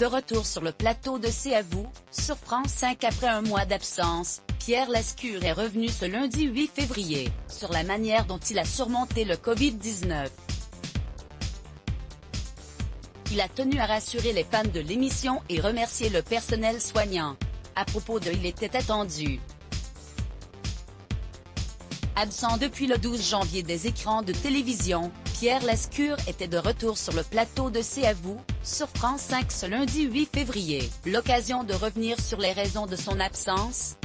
De retour sur le plateau de C'est à vous, sur France 5 après un mois d'absence, Pierre Lescure est revenu ce lundi 8 février, sur la manière dont il a surmonté le Covid-19. Il a tenu à rassurer les fans de l'émission et remercier le personnel soignant. À propos de Il était attendu. Absent depuis le 12 janvier des écrans de télévision, Pierre Lescure était de retour sur le plateau de C'est à vous, sur France 5 ce lundi 8 février. L'occasion de revenir sur les raisons de son absence.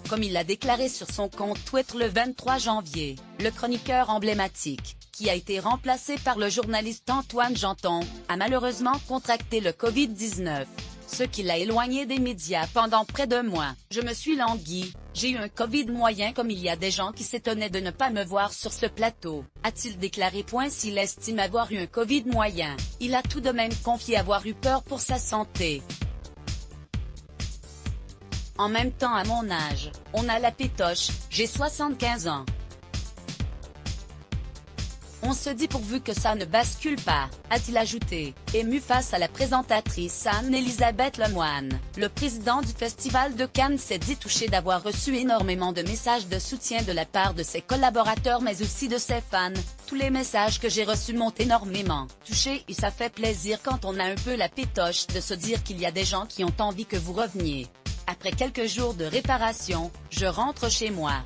Comme il l'a déclaré sur son compte Twitter le 23 janvier, le chroniqueur emblématique, qui a été remplacé par le journaliste Antoine Janton, a malheureusement contracté le Covid-19. Ce qui l'a éloigné des médias pendant près de mois. Je me suis langui, j'ai eu un Covid moyen comme il y a des gens qui s'étonnaient de ne pas me voir sur ce plateau, a-t-il déclaré. S'il estime avoir eu un Covid moyen, il a tout de même confié avoir eu peur pour sa santé. En même temps à mon âge, on a la pétoche, j'ai 75 ans. On se dit pourvu que ça ne bascule pas, a-t-il ajouté, ému face à la présentatrice Anne-Elisabeth Lemoine. Le président du Festival de Cannes s'est dit touché d'avoir reçu énormément de messages de soutien de la part de ses collaborateurs mais aussi de ses fans. Tous les messages que j'ai reçus m'ont énormément touché et ça fait plaisir quand on a un peu la pétoche de se dire qu'il y a des gens qui ont envie que vous reveniez. Après quelques jours de réparation, je rentre chez moi.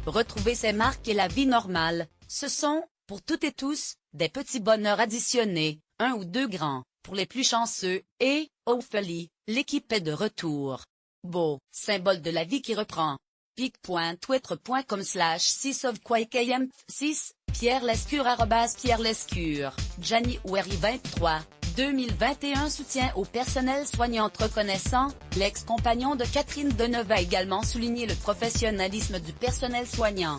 Retrouver ses marques et la vie normale, ce sont, pour toutes et tous, des petits bonheurs additionnés, un ou deux grands, pour les plus chanceux, et, hopefully, l'équipe est de retour. Beau, symbole de la vie qui reprend. pic.twitter.com/6ofquakm6, Pierre Lescure @Pierre Lescure, January 23, 2021. Soutien au personnel soignant reconnaissant, l'ex-compagnon de Catherine Deneuve a également souligné le professionnalisme du personnel soignant.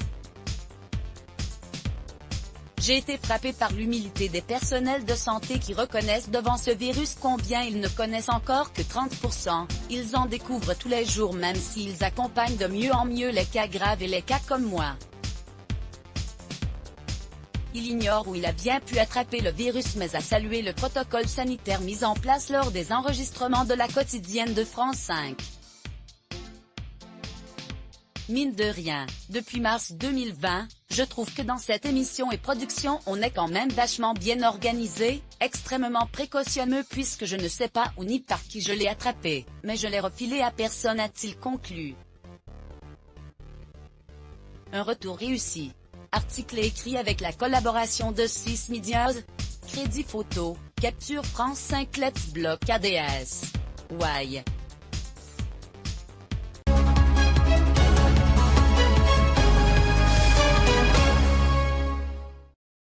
J'ai été frappé par l'humilité des personnels de santé qui reconnaissent devant ce virus combien ils ne connaissent encore que 30%, ils en découvrent tous les jours même s'ils accompagnent de mieux en mieux les cas graves et les cas comme moi. Il ignore où il a bien pu attraper le virus mais a salué le protocole sanitaire mis en place lors des enregistrements de la quotidienne de France 5. Mine de rien, depuis mars 2020, je trouve que dans cette émission et production on est quand même vachement bien organisé, extrêmement précautionneux puisque je ne sais pas où ni par qui je l'ai attrapé, mais je l'ai refilé à personne, a-t-il conclu. Un retour réussi. Article écrit avec la collaboration de 6 Medias. Crédit photo, capture France 5 Let's Block ADS. Why?